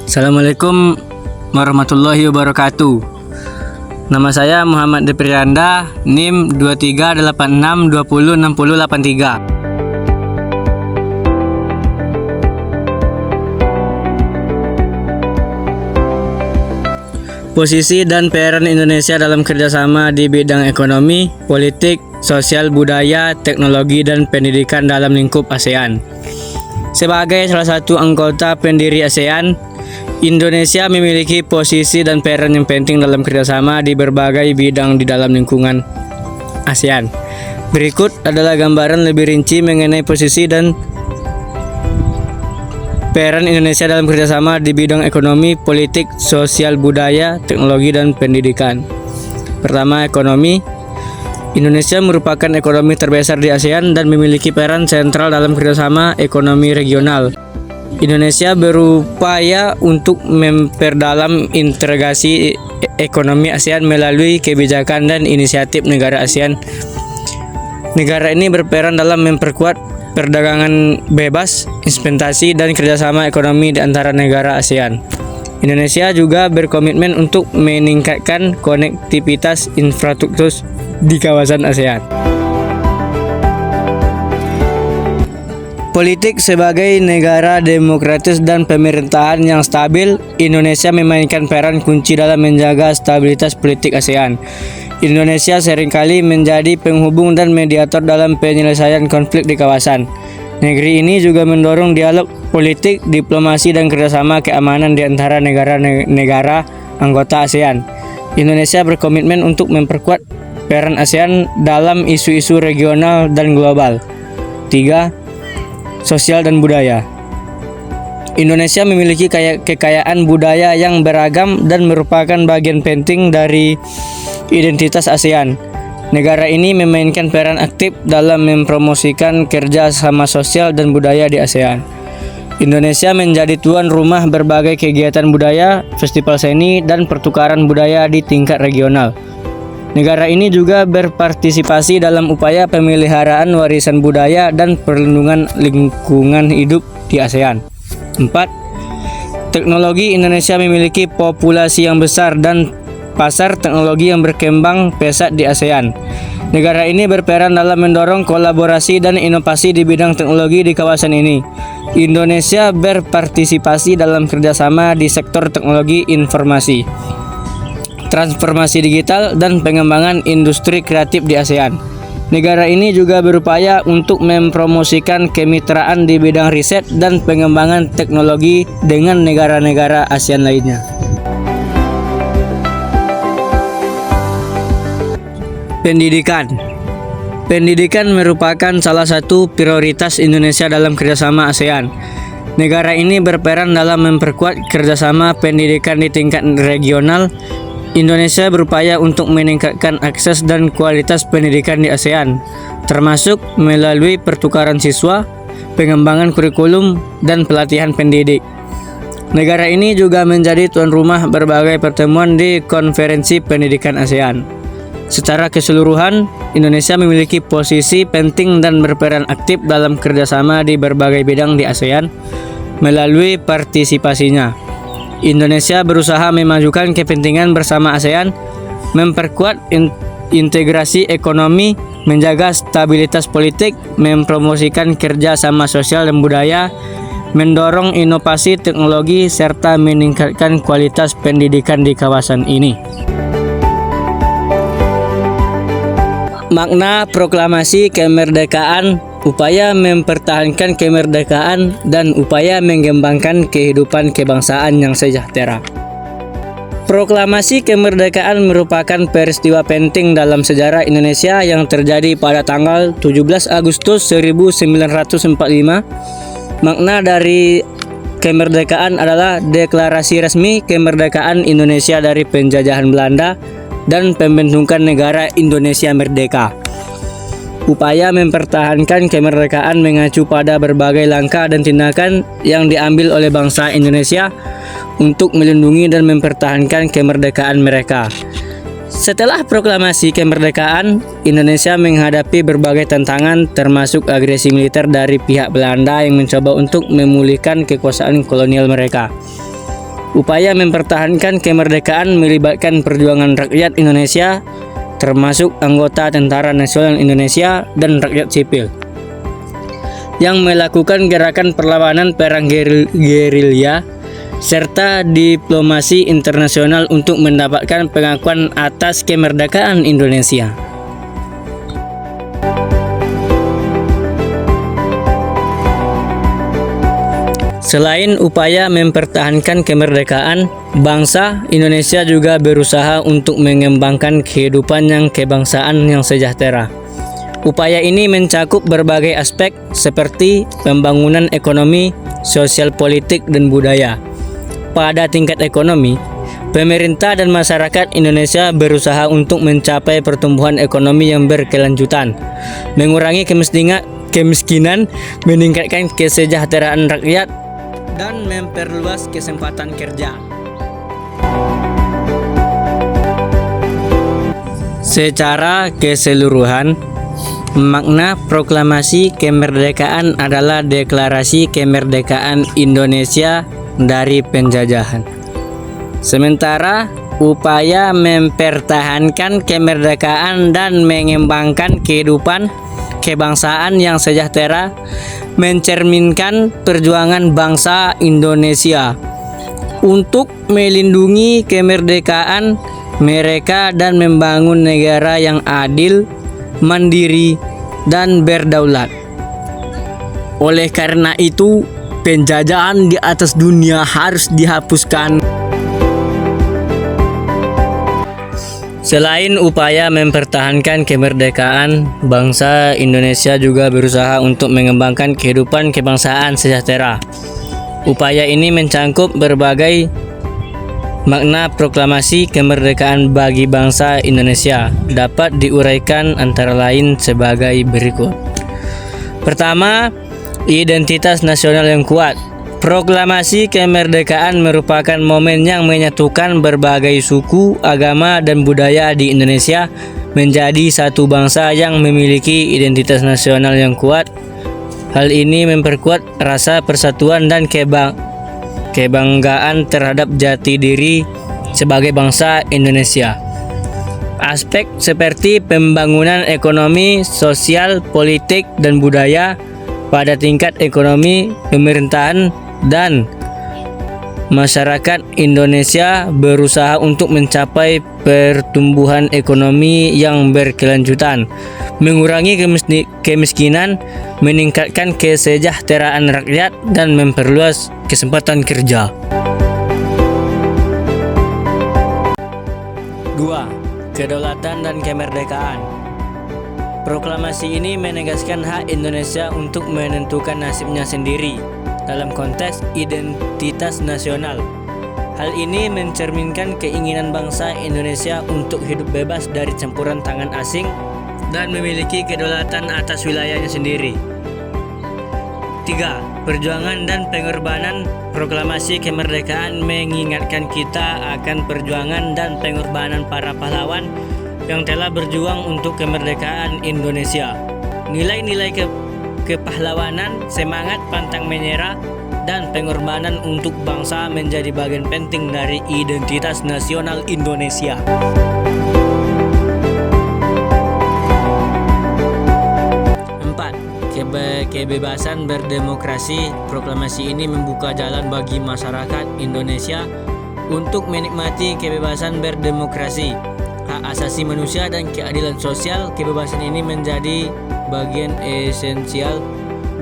Assalamualaikum warahmatullahi wabarakatuh. Nama saya Muhammad Deprianda, NIM 2386206083. Posisi dan peran Indonesia dalam kerjasama di bidang ekonomi, politik, sosial, budaya, teknologi, dan pendidikan dalam lingkup ASEAN. Sebagai salah satu anggota pendiri ASEAN, Indonesia memiliki posisi dan peran yang penting dalam kerjasama di berbagai bidang di dalam lingkungan ASEAN. Berikut adalah gambaran lebih rinci mengenai posisi dan peran Indonesia dalam kerjasama di bidang ekonomi, politik, sosial, budaya, teknologi, dan pendidikan. Pertama, ekonomi. Indonesia merupakan ekonomi terbesar di ASEAN dan memiliki peran sentral dalam kerjasama ekonomi regional. Indonesia berupaya untuk memperdalam integrasi ekonomi ASEAN melalui kebijakan dan inisiatif negara ASEAN. Negara ini berperan dalam memperkuat perdagangan bebas, investasi, dan kerjasama ekonomi di antara negara ASEAN. Indonesia juga berkomitmen untuk meningkatkan konektivitas infrastruktur di kawasan ASEAN. Politik. Sebagai negara demokratis dan pemerintahan yang stabil, Indonesia memainkan peran kunci dalam menjaga stabilitas politik ASEAN. Indonesia seringkali menjadi penghubung dan mediator dalam penyelesaian konflik di kawasan. Negeri ini juga mendorong dialog politik, diplomasi, dan kerjasama keamanan di antara negara-negara anggota ASEAN. Indonesia berkomitmen untuk memperkuat peran ASEAN dalam isu-isu regional dan global. 3. Sosial dan budaya. Indonesia memiliki kekayaan budaya yang beragam dan merupakan bagian penting dari identitas ASEAN. Negara ini memainkan peran aktif dalam mempromosikan kerja sama sosial dan budaya di ASEAN. Indonesia menjadi tuan rumah berbagai kegiatan budaya, festival seni, dan pertukaran budaya di tingkat regional. Negara ini juga berpartisipasi dalam upaya pemeliharaan warisan budaya dan perlindungan lingkungan hidup di ASEAN. 4. Teknologi. Indonesia memiliki populasi yang besar dan pasar teknologi yang berkembang pesat di ASEAN. Negara ini berperan dalam mendorong kolaborasi dan inovasi di bidang teknologi di kawasan ini. Indonesia berpartisipasi dalam kerjasama di sektor teknologi informasi, transformasi digital, dan pengembangan industri kreatif di ASEAN. Negara ini juga berupaya untuk mempromosikan kemitraan di bidang riset dan pengembangan teknologi dengan negara-negara ASEAN lainnya. Pendidikan. Pendidikan merupakan salah satu prioritas Indonesia dalam kerjasama ASEAN. Negara ini berperan dalam memperkuat kerjasama pendidikan di tingkat regional. Indonesia berupaya untuk meningkatkan akses dan kualitas pendidikan di ASEAN, termasuk melalui pertukaran siswa, pengembangan kurikulum, dan pelatihan pendidik. Negara ini juga menjadi tuan rumah berbagai pertemuan di konferensi pendidikan ASEAN. Secara keseluruhan, Indonesia memiliki posisi penting dan berperan aktif dalam kerjasama di berbagai bidang di ASEAN melalui partisipasinya. Indonesia berusaha memajukan kepentingan bersama ASEAN, memperkuat integrasi ekonomi, menjaga stabilitas politik, mempromosikan kerja sama sosial dan budaya, mendorong inovasi teknologi, serta meningkatkan kualitas pendidikan di kawasan ini. Makna proklamasi kemerdekaan, upaya mempertahankan kemerdekaan, dan upaya mengembangkan kehidupan kebangsaan yang sejahtera. Proklamasi kemerdekaan merupakan peristiwa penting dalam sejarah Indonesia yang terjadi pada tanggal 17 Agustus 1945. Makna dari kemerdekaan adalah deklarasi resmi kemerdekaan Indonesia dari penjajahan Belanda dan pembentukan negara Indonesia merdeka. Upaya mempertahankan kemerdekaan mengacu pada berbagai langkah dan tindakan yang diambil oleh bangsa Indonesia untuk melindungi dan mempertahankan kemerdekaan mereka. Setelah proklamasi kemerdekaan, Indonesia menghadapi berbagai tantangan termasuk agresi militer dari pihak Belanda yang mencoba untuk memulihkan kekuasaan kolonial mereka. Upaya mempertahankan kemerdekaan melibatkan perjuangan rakyat Indonesia, termasuk anggota Tentara Nasional Indonesia dan rakyat sipil, yang melakukan gerakan perlawanan perang gerilya serta diplomasi internasional untuk mendapatkan pengakuan atas kemerdekaan Indonesia. Selain upaya mempertahankan kemerdekaan, bangsa Indonesia juga berusaha untuk mengembangkan kehidupan yang kebangsaan yang sejahtera. Upaya ini mencakup berbagai aspek seperti pembangunan ekonomi, sosial politik, dan budaya. Pada tingkat ekonomi, pemerintah dan masyarakat Indonesia berusaha untuk mencapai pertumbuhan ekonomi yang berkelanjutan, mengurangi kemiskinan, meningkatkan kesejahteraan rakyat, dan memperluas kesempatan kerja. Secara keseluruhan, makna proklamasi kemerdekaan adalah deklarasi kemerdekaan Indonesia dari penjajahan. Sementara upaya mempertahankan kemerdekaan dan mengembangkan kehidupan kebangsaan yang sejahtera mencerminkan perjuangan bangsa Indonesia untuk melindungi kemerdekaan mereka dan membangun negara yang adil, mandiri, dan berdaulat. Oleh karena itu, penjajahan di atas dunia harus dihapuskan. Selain upaya mempertahankan kemerdekaan, bangsa Indonesia juga berusaha untuk mengembangkan kehidupan kebangsaan sejahtera. Upaya ini mencakup berbagai makna proklamasi kemerdekaan bagi bangsa Indonesia, dapat diuraikan antara lain sebagai berikut. Pertama, identitas nasional yang kuat. Proklamasi kemerdekaan merupakan momen yang menyatukan berbagai suku, agama, dan budaya di Indonesia menjadi satu bangsa yang memiliki identitas nasional yang kuat. Hal ini memperkuat rasa persatuan dan kebanggaan terhadap jati diri sebagai bangsa Indonesia. Aspek seperti pembangunan ekonomi, sosial, politik, dan budaya pada tingkat ekonomi, pemerintahan, dan masyarakat Indonesia berusaha untuk mencapai pertumbuhan ekonomi yang berkelanjutan, mengurangi kemiskinan, meningkatkan kesejahteraan rakyat, dan memperluas kesempatan kerja. 2. Kedaulatan dan kemerdekaan. Proklamasi ini menegaskan hak Indonesia untuk menentukan nasibnya sendiri dalam konteks identitas nasional. Hal ini mencerminkan keinginan bangsa Indonesia untuk hidup bebas dari campuran tangan asing dan memiliki kedaulatan atas wilayahnya sendiri. 3. Perjuangan dan pengorbanan. Proklamasi kemerdekaan mengingatkan kita akan perjuangan dan pengorbanan para pahlawan yang telah berjuang untuk kemerdekaan Indonesia. Nilai-nilai kepahlawanan, semangat pantang menyerah, dan pengorbanan untuk bangsa menjadi bagian penting dari identitas nasional Indonesia. 4. Kebebasan berdemokrasi. Proklamasi ini membuka jalan bagi masyarakat Indonesia untuk menikmati kebebasan berdemokrasi, hak asasi manusia, dan keadilan sosial. Kebebasan ini menjadi bagian esensial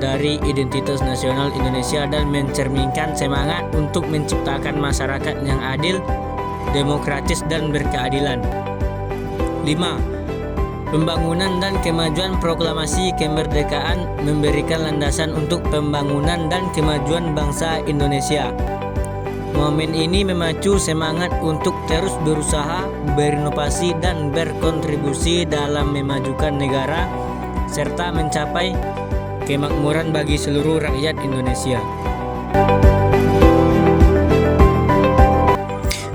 dari identitas nasional Indonesia dan mencerminkan semangat untuk menciptakan masyarakat yang adil, demokratis, dan berkeadilan. 5. Pembangunan dan kemajuan. Proklamasi kemerdekaan memberikan landasan untuk pembangunan dan kemajuan bangsa Indonesia. Momen ini memacu semangat untuk terus berusaha, berinovasi, dan berkontribusi dalam memajukan negara serta mencapai kemakmuran bagi seluruh rakyat Indonesia.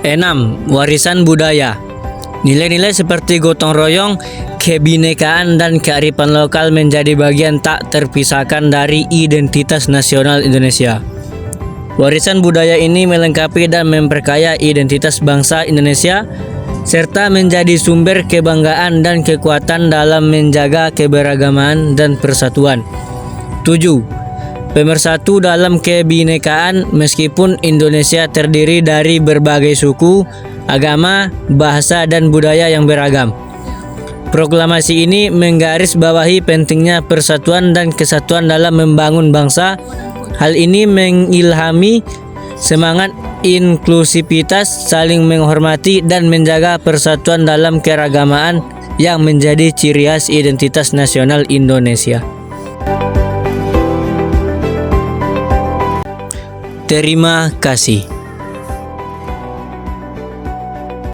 6. Warisan budaya. Nilai-nilai seperti gotong royong, kebinekaan, dan kearifan lokal menjadi bagian tak terpisahkan dari identitas nasional Indonesia. Warisan budaya ini melengkapi dan memperkaya identitas bangsa Indonesia serta menjadi sumber kebanggaan dan kekuatan dalam menjaga keberagaman dan persatuan. 7. Pemersatu dalam kebinekaan. Meskipun Indonesia terdiri dari berbagai suku, agama, bahasa, dan budaya yang beragam, proklamasi ini menggarisbawahi pentingnya persatuan dan kesatuan dalam membangun bangsa. Hal ini mengilhami semangat inklusivitas, saling menghormati, dan menjaga persatuan dalam keragamaan yang menjadi ciri khas identitas nasional Indonesia. Terima kasih.